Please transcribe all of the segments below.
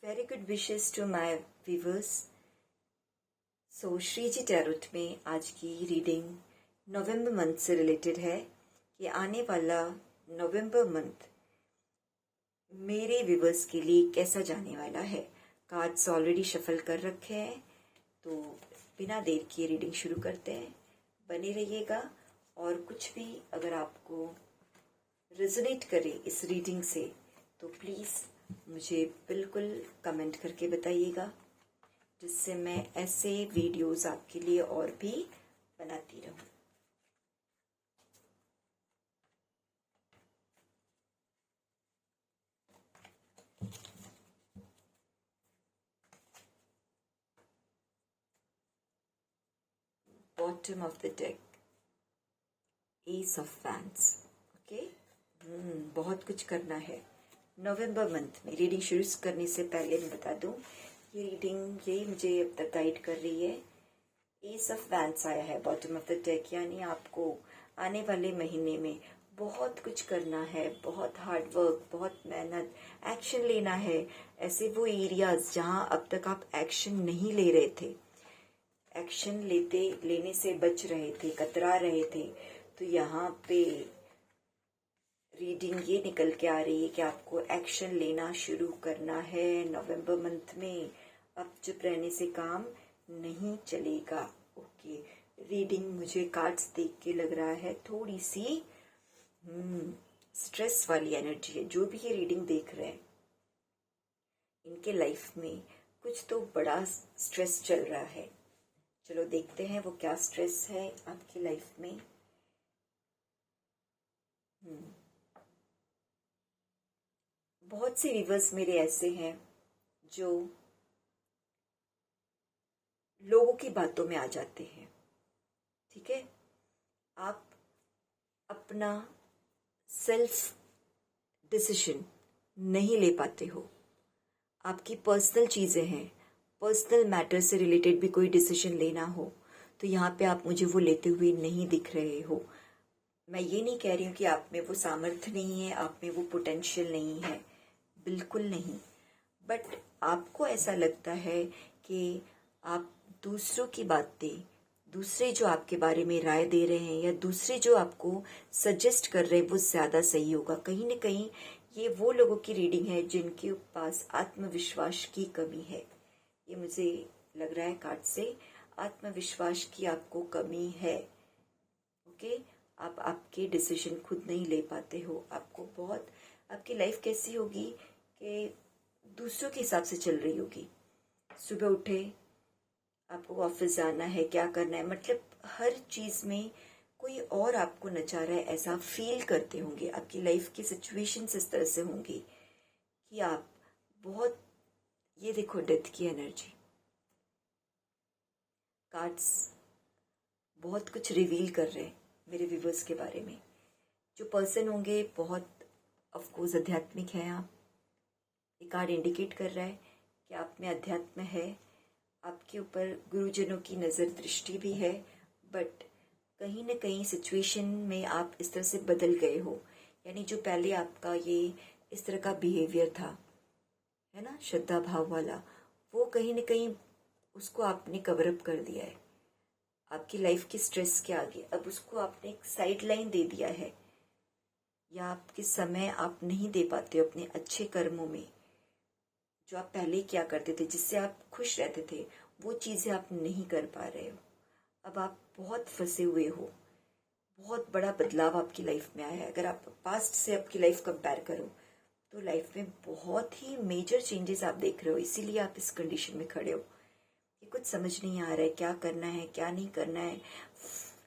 Very good wishes to my viewers. So Shriji tarot में आज की रीडिंग नवंबर मंथ से रिलेटेड है कि आने वाला नवंबर मंथ मेरे व्यूवर्स के लिए कैसा जाने वाला है। कार्ड्स ऑलरेडी शफल कर रखे हैं, तो बिना देर किए रीडिंग शुरू करते हैं। बने रहिएगा और कुछ भी अगर आपको रेजोनेट करे इस रीडिंग से तो प्लीज़ मुझे बिल्कुल कमेंट करके बताइएगा, जिससे मैं ऐसे वीडियोस आपके लिए और भी बनाती रहूं। Bottom of the deck, S of wands. Okay, बहुत कुछ करना है नवंबर मंथ में। रीडिंग शुरू करने से पहले मैं बता दूं, ये रीडिंग ये मुझे अब तक गाइड कर रही है। एस ऑफ वैंड्स आया है बॉटम ऑफ द डेक, यानी आपको आने वाले महीने में बहुत कुछ करना है, बहुत हार्ड वर्क, बहुत मेहनत, एक्शन लेना है। ऐसे वो एरियाज जहां अब तक आप एक्शन नहीं ले रहे थे, एक्शन लेने से बच रहे थे, कतरा रहे थे, तो यहाँ पे रीडिंग ये निकल के आ रही है कि आपको एक्शन लेना शुरू करना है नवंबर मंथ में। अब चुप रहने से काम नहीं चलेगा। ओके, रीडिंग मुझे कार्ड्स देख के लग रहा है थोड़ी सी स्ट्रेस वाली एनर्जी है। जो भी ये रीडिंग देख रहे हैं, इनके लाइफ में कुछ तो बड़ा स्ट्रेस चल रहा है। चलो देखते हैं वो क्या स्ट्रेस है आपकी लाइफ में। बहुत से व्यूअर्स मेरे ऐसे हैं जो लोगों की बातों में आ जाते हैं। ठीक है, आप अपना सेल्फ डिसीजन नहीं ले पाते हो। आपकी पर्सनल चीज़ें हैं, पर्सनल मैटर से रिलेटेड भी कोई डिसीजन लेना हो तो यहाँ पे आप मुझे वो लेते हुए नहीं दिख रहे हो। मैं ये नहीं कह रही हूँ कि आप में वो सामर्थ्य नहीं है, आप में वो पोटेंशियल नहीं है, बिल्कुल नहीं। बट आपको ऐसा लगता है कि आप दूसरों की बातें, दूसरे जो आपके बारे में राय दे रहे हैं या दूसरे जो आपको सजेस्ट कर रहे हैं वो ज़्यादा सही होगा। कहीं ना कहीं ये वो लोगों की रीडिंग है जिनके पास आत्मविश्वास की कमी है। ये मुझे लग रहा है कार्ड से, आत्मविश्वास की आपको कमी है। ओके, आप आपके डिसीजन खुद नहीं ले पाते हो। आपको बहुत, आपकी लाइफ कैसी होगी कि दूसरों के हिसाब से चल रही होगी। सुबह उठे, आपको ऑफिस जाना है, क्या करना है, मतलब हर चीज़ में कोई और आपको नचा रहा है ऐसा फील करते होंगे। आपकी लाइफ की सिचुएशंस इस तरह से होंगी कि आप बहुत, ये देखो डेथ की एनर्जी, कार्ड्स बहुत कुछ रिवील कर रहे हैं मेरे व्यूवर्स के बारे में। जो पर्सन होंगे बहुत ऑफकोर्स आध्यात्मिक है आप। ये कार्ड इंडिकेट कर रहा है कि आप में अध्यात्म है, आपके ऊपर गुरुजनों की नज़र दृष्टि भी है। बट कहीं ना कहीं सिचुएशन में आप इस तरह से बदल गए हो, यानी जो पहले आपका ये इस तरह का बिहेवियर था, है ना, श्रद्धा भाव वाला, वो कहीं ना कहीं उसको आपने कवर अप कर दिया है। आपकी लाइफ की स्ट्रेस के आगे अब उसको आपने एक साइड लाइन दे दिया है, या आपके समय आप नहीं दे पाते हो अपने अच्छे कर्मों में। जो आप पहले किया करते थे, जिससे आप खुश रहते थे, वो चीज़ें आप नहीं कर पा रहे हो। अब आप बहुत फंसे हुए हो। बहुत बड़ा बदलाव आपकी लाइफ में आया है। अगर आप पास्ट से आपकी लाइफ कंपेयर करो तो लाइफ में बहुत ही मेजर चेंजेस आप देख रहे हो। इसीलिए आप इस कंडीशन में खड़े हो कि कुछ समझ नहीं आ रहा है, क्या करना है क्या नहीं करना है।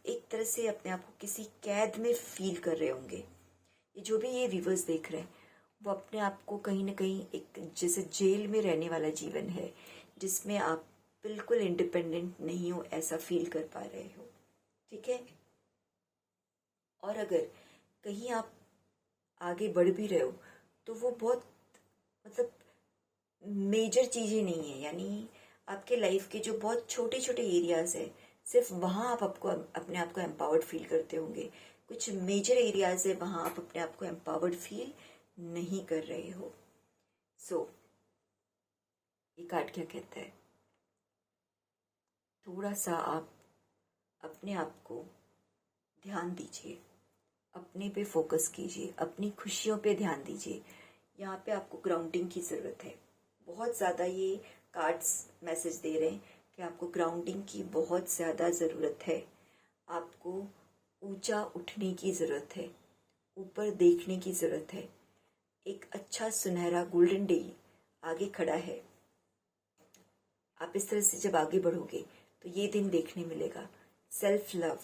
एक तरह से अपने आप को किसी कैद में फील कर रहे होंगे। ये जो भी ये व्यूवर्स देख रहे हैं वो अपने आप को कहीं ना कहीं एक जैसे जेल में रहने वाला जीवन है, जिसमें आप बिल्कुल इंडिपेंडेंट नहीं हो, ऐसा फील कर पा रहे हो। ठीक है, और अगर कहीं आप आगे बढ़ भी रहे हो तो वो बहुत, मतलब मेजर चीज़ें नहीं है। यानी आपके लाइफ के जो बहुत छोटे छोटे एरियाज है, सिर्फ वहाँ आप आपको अपने आप को एम्पावर्ड फील करते होंगे। कुछ मेजर एरियाज है वहाँ आप अपने आप को एम्पावर्ड फील नहीं कर रहे हो। सो कार्ड क्या कहता है? थोड़ा सा आप अपने आप को ध्यान दीजिए, अपने पे फोकस कीजिए, अपनी खुशियों पे ध्यान दीजिए। यहाँ पे आपको ग्राउंडिंग की ज़रूरत है। बहुत ज़्यादा ये कार्ड्स मैसेज दे रहे हैं कि आपको ग्राउंडिंग की बहुत ज़्यादा ज़रूरत है। आपको ऊंचा उठने की ज़रूरत है, ऊपर देखने की ज़रूरत है। एक अच्छा सुनहरा गोल्डन डे आगे खड़ा है। आप इस तरह से जब आगे बढ़ोगे तो ये दिन देखने मिलेगा। सेल्फ लव,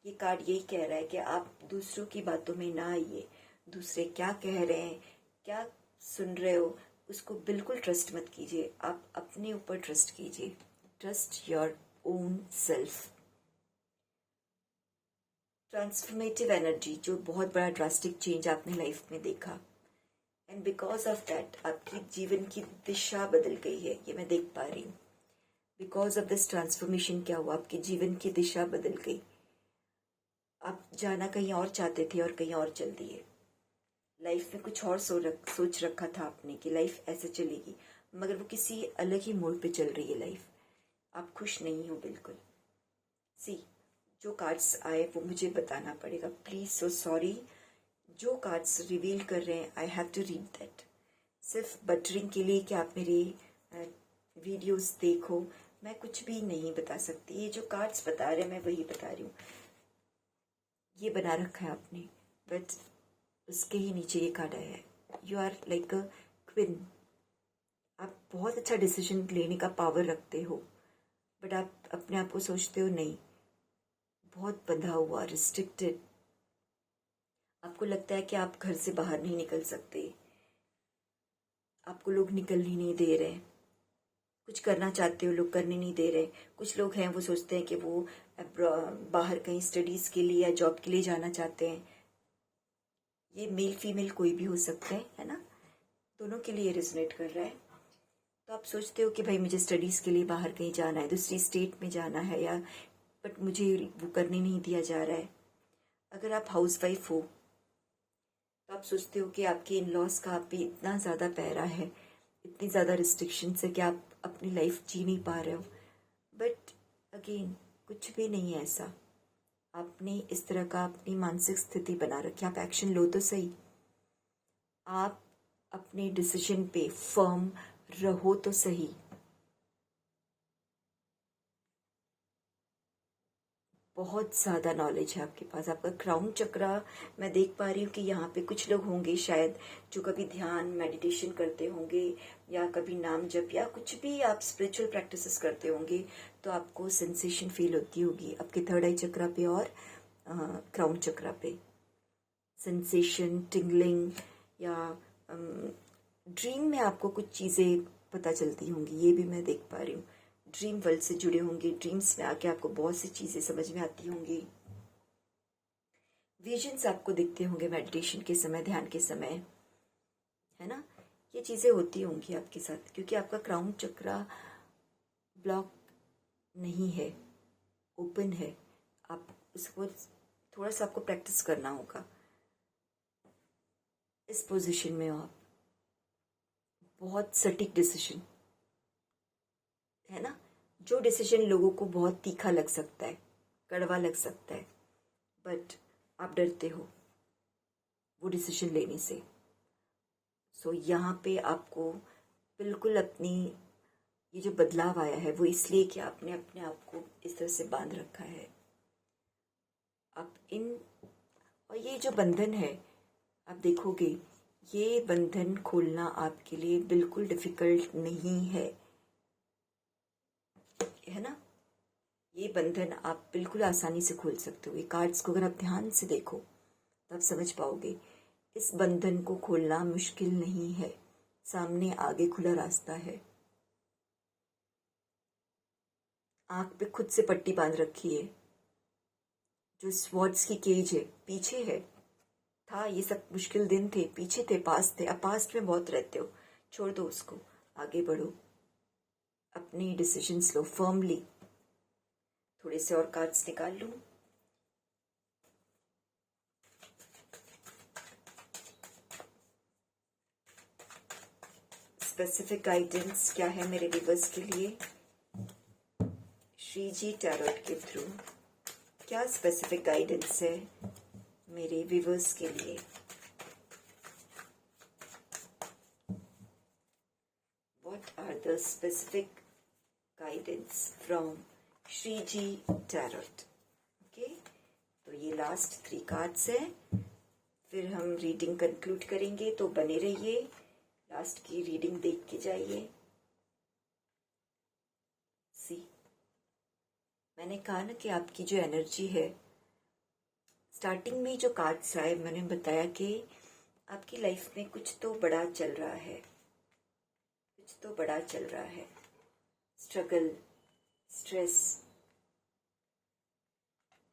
ये कार्ड यही कह रहा है कि आप दूसरों की बातों में ना आइए। दूसरे क्या कह रहे हैं, क्या सुन रहे हो, उसको बिल्कुल ट्रस्ट मत कीजिए। आप अपने ऊपर ट्रस्ट कीजिए। Trust your own self. Transformative energy, जो बहुत बड़ा ड्रास्टिक चेंज आपने लाइफ में देखा, एंड बिकॉज ऑफ दैट आपकी जीवन की दिशा बदल गई है, ये मैं देख पा रही हूँ। बिकॉज ऑफ दिस ट्रांसफॉर्मेशन क्या हुआ, आपकी जीवन की दिशा बदल गई। आप जाना कहीं और चाहते थे और कहीं और चल दिए। लाइफ में कुछ और सोच रखा था आपने कि लाइफ ऐसे चलेगी, मगर वो किसी अलग ही मोड़ पे चल रही है लाइफ। आप खुश नहीं हो बिल्कुल। सी, जो कार्ड्स आए वो मुझे बताना पड़ेगा, प्लीज। सो सॉरी, जो कार्ड्स रिवील कर रहे हैं I have to read that. सिर्फ बटरिंग के लिए कि आप मेरे वीडियोस देखो, मैं कुछ भी नहीं बता सकती। ये जो कार्ड्स बता रहे हैं मैं वही बता रही हूँ। ये बना रखा है आपने, बट उसके ही नीचे ये कार्ड आया है, you are like a queen. आप बहुत अच्छा डिसीजन लेने का पावर रखते हो, बट आप अपने आप को सोचते हो नहीं, बहुत बंधा हुआ, रिस्ट्रिक्टेड। आपको लगता है कि आप घर से बाहर नहीं निकल सकते, आपको लोग निकल ही नहीं दे रहे। कुछ करना चाहते हो, लोग करने नहीं दे रहे। कुछ लोग हैं वो सोचते हैं कि वो बाहर कहीं स्टडीज़ के लिए या जॉब के लिए जाना चाहते हैं। ये मेल फीमेल कोई भी हो सकता है ना, दोनों के लिए रेजोनेट कर रहा है। तो आप सोचते हो कि भाई मुझे स्टडीज़ के लिए बाहर कहीं जाना है, दूसरी स्टेट में जाना है, या बट मुझे वो करने नहीं दिया जा रहा है। अगर आप हाउस वाइफ हो तो आप सोचते हो कि आपके इन लॉज का आप पे इतना ज़्यादा पैरा है, इतनी ज़्यादा रिस्ट्रिक्शंस है कि आप अपनी लाइफ जी नहीं पा रहे हो। बट अगेन कुछ भी नहीं है ऐसा। आपने इस तरह का अपनी मानसिक स्थिति बना रखी, आप एक्शन लो तो सही। आप अपने डिसीजन पे फर्म रहो तो सही। बहुत ज़्यादा नॉलेज है आपके पास। आपका क्राउन चक्रा, मैं देख पा रही हूँ कि यहाँ पे कुछ लोग होंगे शायद जो कभी ध्यान मेडिटेशन करते होंगे, या कभी नाम जप, या कुछ भी आप स्पिरिचुअल प्रैक्टिसेस करते होंगे, तो आपको सेंसेशन फील होती होगी आपके थर्ड आई चक्रा पे और क्राउन चक्रा पे। सेंसेशन, टिंगलिंग, या ड्रीम में आपको कुछ चीज़ें पता चलती होंगी, ये भी मैं देख पा रही हूँ। ड्रीम वर्ल्ड से जुड़े होंगे, ड्रीम्स में आके आपको बहुत सी चीज़ें समझ में आती होंगी। विजन्स आपको दिखते होंगे मेडिटेशन के समय, ध्यान के समय, है ना। ये चीज़ें होती होंगी आपके साथ, क्योंकि आपका क्राउन चक्रा ब्लॉक नहीं है, ओपन है। आप उसको थोड़ा सा आपको प्रैक्टिस करना होगा। इस पोजीशन में हो आप, बहुत सटीक डिसीजन है ना। जो डिसीजन लोगों को बहुत तीखा लग सकता है, कड़वा लग सकता है, बट आप डरते हो वो डिसीजन लेने से। सो यहाँ पे आपको बिल्कुल अपनी ये जो बदलाव आया है वो इसलिए कि आपने अपने आप को इस तरह से बांध रखा है। आप और ये जो बंधन है, आप देखोगे ये बंधन खोलना आपके लिए बिल्कुल डिफिकल्ट नहीं है ना। ये बंधन आप बिल्कुल आसानी से खोल सकते हो। ये कार्ड्स को अगर आप ध्यान से देखो तो आप समझ पाओगे इस बंधन को खोलना मुश्किल नहीं है। सामने आगे खुला रास्ता है। आंख पे खुद से पट्टी बांध रखी है। जो स्वॉर्ड्स की केज है पीछे है, था ये सब मुश्किल दिन थे, पीछे थे, पास थे। अब पास्ट में बहुत रहते हो, छोड़ दो उसको, आगे बढ़ो, अपनी डिसीजंस लो फर्मली। थोड़े से और कार्ड्स निकाल लूं। स्पेसिफिक गाइडेंस क्या है मेरे व्यूअर्स के लिए श्री जी टैरोट के थ्रू? क्या स्पेसिफिक गाइडेंस है मेरे व्यूअर्स के लिए? What are the specific guidance from Shri ji tarot? Okay, तो ये लास्ट 3 कार्ड्स है, फिर हम रीडिंग कंक्लूड करेंगे, तो बने रहिए, लास्ट की रीडिंग देख के जाइए। सी, मैंने कहा ना कि आपकी जो एनर्जी है, स्टार्टिंग में जो कार्ड्स आए मैंने बताया कि आपकी लाइफ में कुछ तो बड़ा चल रहा है, कुछ तो बड़ा चल रहा है, स्ट्रगल, स्ट्रेस,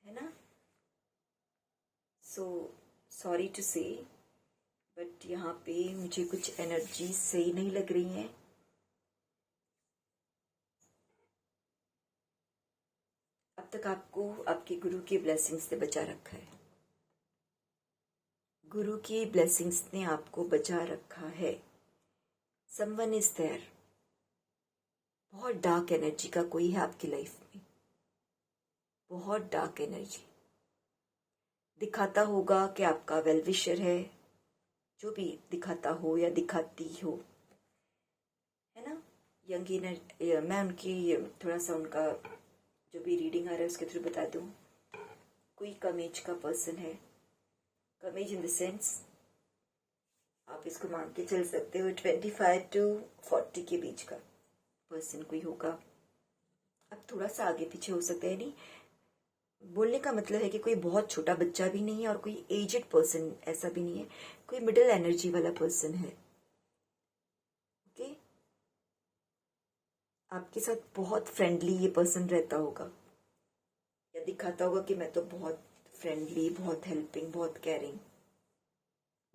है ना? सो सॉरी टू से, बट यहाँ पे मुझे कुछ एनर्जी सही नहीं लग रही हैं। अब तक आपको आपके गुरु की ब्लेसिंग्स से बचा रखा है, गुरु की ब्लेसिंग्स ने आपको बचा रखा है। समवन इज देयर, बहुत डार्क एनर्जी का कोई है आपकी लाइफ में, बहुत डार्क एनर्जी दिखाता होगा कि आपका वेल विशर है, जो भी दिखाता हो या दिखाती हो, है ना? यंग एनर्जी, मैं उनकी थोड़ा सा उनका जो भी रीडिंग आ रहा है उसके थ्रू बता दूं, कोई कम एज का पर्सन है, कम एज इन द सेंस आप इसको मान के चल सकते हो 25 to 40 के बीच का पर्सन कोई होगा। अब थोड़ा सा आगे पीछे हो सकता है, नहीं बोलने का मतलब है कि कोई बहुत छोटा बच्चा भी नहीं है और कोई एजेड पर्सन ऐसा भी नहीं है, कोई मिडिल एनर्जी वाला पर्सन है। ओके, आपके साथ बहुत फ्रेंडली ये पर्सन रहता होगा या दिखाता होगा कि मैं तो बहुत फ्रेंडली, बहुत हेल्पिंग, बहुत केयरिंग,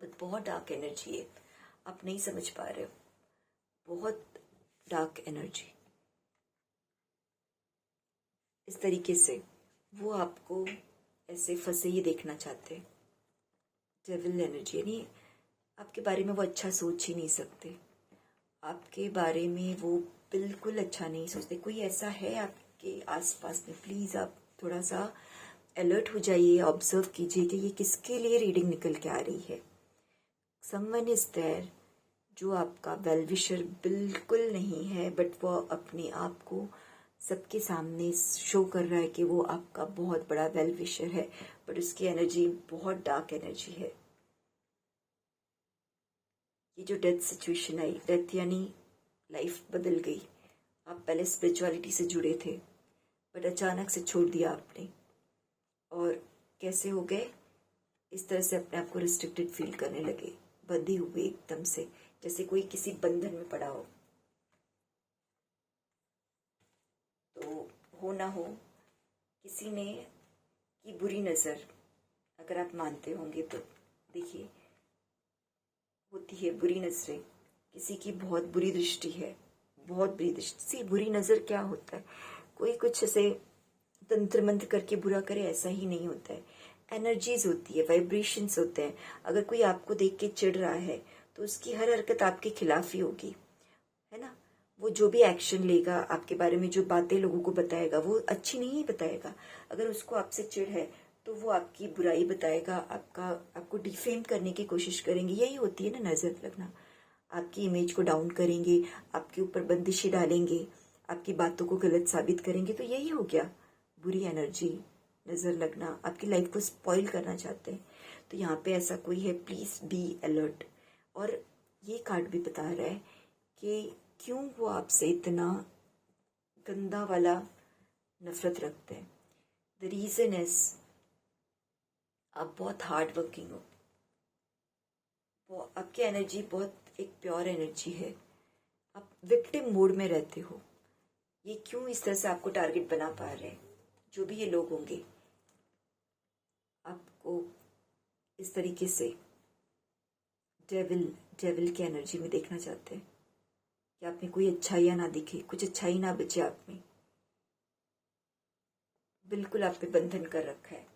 बट बहुत डार्क एनर्जी है, आप नहीं समझ पा रहे हो, बहुत डार्क एनर्जी। इस तरीके से वो आपको ऐसे फंसे ही देखना चाहते हैं, डेविल एनर्जी, यानी आपके बारे में वो अच्छा सोच ही नहीं सकते, आपके बारे में वो बिल्कुल अच्छा नहीं सोचते। कोई ऐसा है आपके आसपास में, प्लीज़ आप थोड़ा सा अलर्ट हो जाइए, ऑब्जर्व कीजिए कि ये किसके लिए रीडिंग निकल के आ रही है। समवन इज देयर जो आपका वेल विशर बिल्कुल नहीं है, बट वो अपने आप को सबके सामने शो कर रहा है कि वो आपका बहुत बड़ा वेल विशर है, बट उसकी एनर्जी बहुत डार्क एनर्जी है। ये जो डेथ सिचुएशन आई, डेथ यानी लाइफ बदल गई, आप पहले स्पिरिचुअलिटी से जुड़े थे बट अचानक से छोड़ दिया आपने, और कैसे हो गए, इस तरह से अपने आप को रिस्ट्रिक्टेड फील करने लगे, बंधे हुए एकदम से, जैसे कोई किसी बंधन में पड़ा हो। तो हो ना हो किसी ने की बुरी नज़र, अगर आप मानते होंगे तो देखिए, होती है बुरी नज़रें, किसी की बहुत बुरी दृष्टि है, बहुत बुरी दृष्टि। सी बुरी नज़र क्या होता है, कोई कुछ ऐसे तंत्र मंत्र करके बुरा करे, ऐसा ही नहीं होता है। एनर्जीज होती है, वाइब्रेशंस होते हैं। अगर कोई आपको देख के चिढ़ रहा है तो उसकी हर हरकत आपके खिलाफ ही होगी, है ना? वो जो भी एक्शन लेगा, आपके बारे में जो बातें लोगों को बताएगा, वो अच्छी नहीं बताएगा। अगर उसको आपसे चिढ़ है तो वो आपकी बुराई बताएगा, आपको डिफेम करने की कोशिश करेंगे। यही होती है ना नज़र लगना, आपकी इमेज को डाउन करेंगे, आपके ऊपर बंदिशें डालेंगे, आपकी बातों को गलत साबित करेंगे। तो यही हो गया बुरी एनर्जी, नज़र लगना, आपकी लाइफ को स्पॉइल करना चाहते हैं। तो यहाँ पे ऐसा कोई है, प्लीज़ बी अलर्ट। और ये कार्ड भी बता रहा है कि क्यों वो आपसे इतना गंदा वाला नफरत रखते हैं। द रीज़न इज आप बहुत हार्ड वर्किंग हो, आपकी एनर्जी बहुत एक प्योर एनर्जी है, आप विक्टिम मोड में रहते हो। ये क्यों इस तरह से आपको टारगेट बना पा रहे हैं, जो भी ये लोग होंगे, आपको इस तरीके से डेविल की एनर्जी में देखना चाहते हैं कि आप में कोई अच्छाइयाँ ना दिखे, कुछ अच्छाई ना बचे आप में, बिल्कुल आप पे बंधन कर रखा है।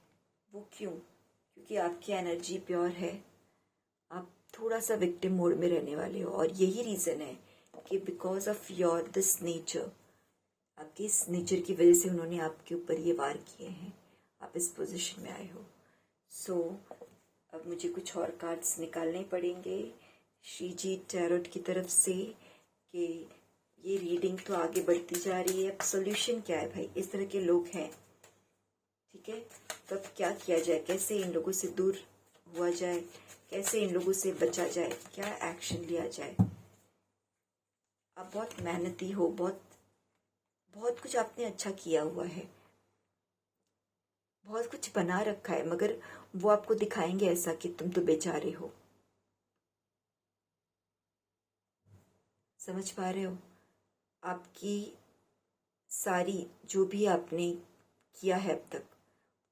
वो क्यों? क्योंकि आपकी एनर्जी प्योर है, आप थोड़ा सा विक्टिम मोड में रहने वाले हो, और यही रीज़न है कि because of your this nature, आपके इस नेचर की वजह से उन्होंने आपके ऊपर ये वार किए हैं, आप इस पोजीशन में आए हो। सो अब मुझे कुछ और कार्ड्स निकालने पड़ेंगे श्री जी टैरोट की तरफ से कि ये रीडिंग तो आगे बढ़ती जा रही है, अब सोल्यूशन क्या है भाई। इस तरह के लोग हैं, ठीक है, तो अब क्या किया जाए, कैसे इन लोगों से दूर हुआ जाए, कैसे इन लोगों से बचा जाए, क्या एक्शन लिया जाए। आप बहुत मेहनती हो, बहुत बहुत कुछ आपने अच्छा किया हुआ है, बहुत कुछ बना रखा है, मगर वो आपको दिखाएंगे ऐसा कि तुम तो बेचारे हो। समझ पा रहे हो? आपकी सारी जो भी आपने किया है अब तक,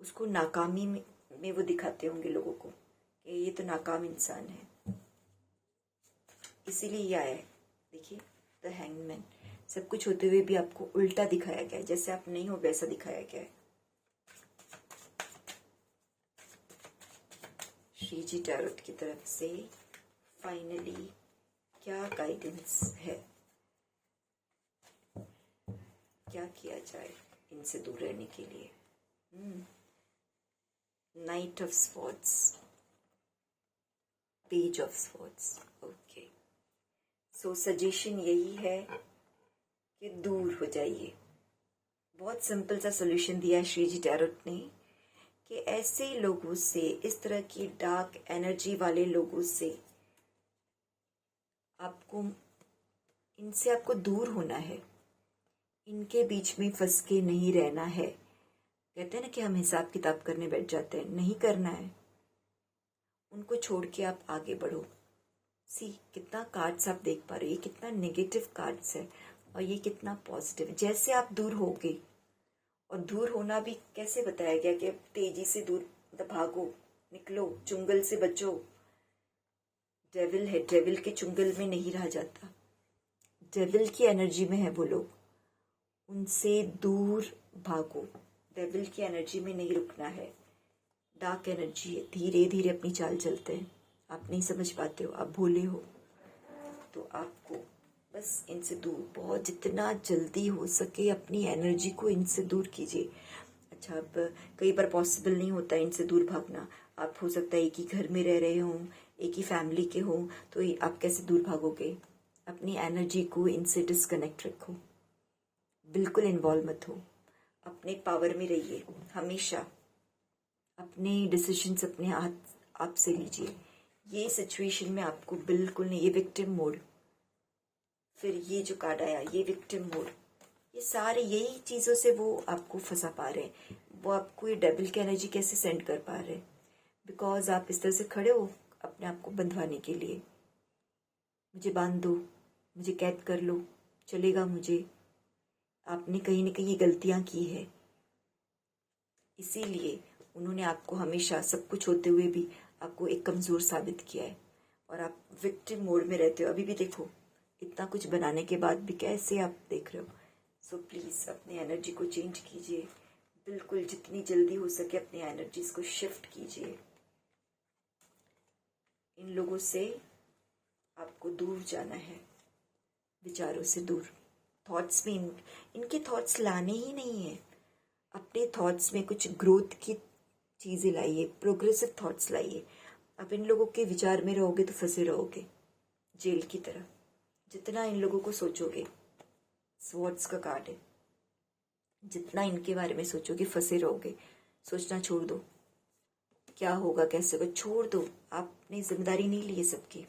उसको नाकामी में वो दिखाते होंगे लोगों को कि ये तो नाकाम इंसान है। इसीलिए ये आया है। देखिए, द हैंगमैन, सब कुछ होते हुए भी आपको उल्टा दिखाया गया है, जैसे आप नहीं हो वैसा दिखाया गया है। श्री जी टैरोट की तरफ से फाइनली क्या गाइडेंस है, क्या किया जाए इनसे दूर रहने के लिए। Night of swords, page of swords. Okay, so suggestion यही है कि दूर हो जाइए। बहुत सिंपल सा सोल्यूशन दिया है श्री जी टैरोट ने कि ऐसे लोगों से, इस तरह की डार्क एनर्जी वाले लोगों से आपको, इनसे आपको दूर होना है, इनके बीच में फंस के नहीं रहना है। कहते हैं ना कि हम हिसाब किताब करने बैठ जाते हैं, नहीं करना है। उनको छोड़ के आप आगे बढ़ो। सी, कितना कार्ड्स आप देख पा रहे हो, ये कितना नेगेटिव कार्ड्स है और ये कितना पॉजिटिव है। जैसे आप दूर होगे, और दूर होना भी कैसे बताया गया कि तेजी से दूर, मतलब भागो, निकलो, चुंगल से बचो। डेविल है, डेविल के चुंगल में नहीं रहा जाता, डेविल की एनर्जी में है वो लोग, उनसे दूर भागो। डेविल की एनर्जी में नहीं रुकना है, डार्क एनर्जी है, धीरे धीरे अपनी चाल चलते हैं। आप नहीं समझ पाते हो, आप भोले हो, तो आपको बस इनसे दूर, बहुत जितना जल्दी हो सके अपनी एनर्जी को इनसे दूर कीजिए। अच्छा, अब कई बार पॉसिबल नहीं होता इनसे दूर भागना। आप हो सकता है एक ही घर में रह रहे हों, एक ही फैमिली के हों, तो आप कैसे दूर भागोगे। अपनी एनर्जी को इनसे डिस्कनेक्ट रखो, बिल्कुल इन्वॉल्व मत हो, अपने पावर में रहिए हमेशा। अपने डिसीजंस अपने हाथ आप से लीजिए। ये सिचुएशन में आपको बिल्कुल नहीं, ये विक्टिम मोड, फिर ये जो कार्ड आया ये विक्टिम मोड, ये सारे यही चीज़ों से वो आपको फंसा पा रहे हैं। वो आपको ये डेविल की एनर्जी कैसे सेंड कर पा रहे हैं, बिकॉज आप इस तरह से खड़े हो अपने आप को बंधवाने के लिए। मुझे बांध दो, मुझे कैद कर लो, चलेगा मुझे। आपने कहीं ना कहीं ये गलतियां की है, इसीलिए उन्होंने आपको हमेशा सब कुछ होते हुए भी आपको एक कमज़ोर साबित किया है, और आप विक्टिम मोड में रहते हो। अभी भी देखो, इतना कुछ बनाने के बाद भी कैसे आप देख रहे हो। सो प्लीज़ अपनी एनर्जी को चेंज कीजिए, बिल्कुल जितनी जल्दी हो सके अपनी एनर्जीज को शिफ्ट कीजिए। इन लोगों से आपको दूर जाना है, विचारों से दूर। थॉट्स में इनके थॉट्स लाने ही नहीं है। अपने थॉट्स में कुछ ग्रोथ की चीज़ें लाइए, प्रोग्रेसिव थॉट्स लाइए। अब इन लोगों के विचार में रहोगे तो फंसे रहोगे जेल की तरह। जितना इन लोगों को सोचोगे, स्वॉर्ड्स का कार्ड है, जितना इनके बारे में सोचोगे फंसे रहोगे। सोचना छोड़ दो, क्या होगा कैसे होगा छोड़ दो, आपने जिम्मेदारी नहीं ली है सबकी।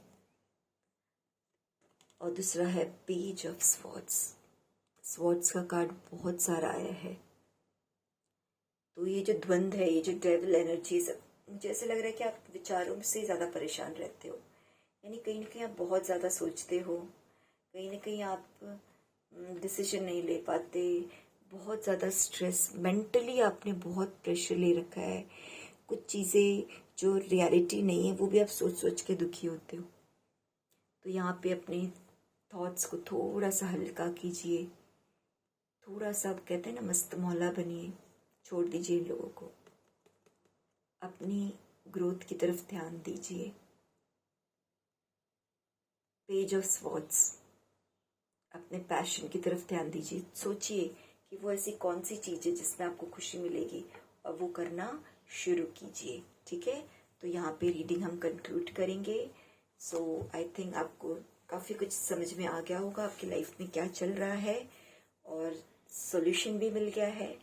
और दूसरा है पेज ऑफ स्वॉर्ड्स। स्वॉर्ड्स का कार्ड बहुत सारा आया है। तो ये जो द्वंद्व है, ये जो डेविल एनर्जी, मुझे ऐसे लग रहा है कि आप विचारों से ज़्यादा परेशान रहते हो। यानी कहीं ना कहीं आप बहुत ज़्यादा सोचते हो, कहीं ना कहीं आप डिसीजन नहीं ले पाते, बहुत ज़्यादा स्ट्रेस, मेंटली आपने बहुत प्रेशर ले रखा है। कुछ चीज़ें जो रियलिटी नहीं है वो भी आप सोच सोच के दुखी होते हो। तो यहाँ पे अपने थॉट्स को थोड़ा सा हल्का कीजिए, थोड़ा सा, कहते हैं ना, मस्त मौला बनिए। छोड़ दीजिए इन लोगों को, अपनी ग्रोथ की तरफ ध्यान दीजिए। पेज ऑफ स्वॉर्ड्स, अपने पैशन की तरफ ध्यान दीजिए। सोचिए कि वो ऐसी कौन सी चीज़ है जिसमें आपको खुशी मिलेगी और वो करना शुरू कीजिए। ठीक है, तो यहाँ पे रीडिंग हम कंक्लूड करेंगे। सो आई थिंक आपको काफ़ी कुछ समझ में आ गया होगा आपकी लाइफ में क्या चल रहा है और सॉल्यूशन भी मिल गया है।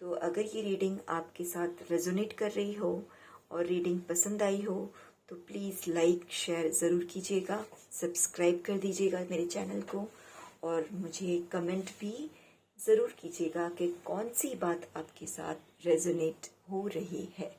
तो अगर ये रीडिंग आपके साथ रेजोनेट कर रही हो और रीडिंग पसंद आई हो तो प्लीज़ लाइक शेयर ज़रूर कीजिएगा, सब्सक्राइब कर दीजिएगा मेरे चैनल को और मुझे कमेंट भी ज़रूर कीजिएगा कि कौन सी बात आपके साथ रेजोनेट हो रही है।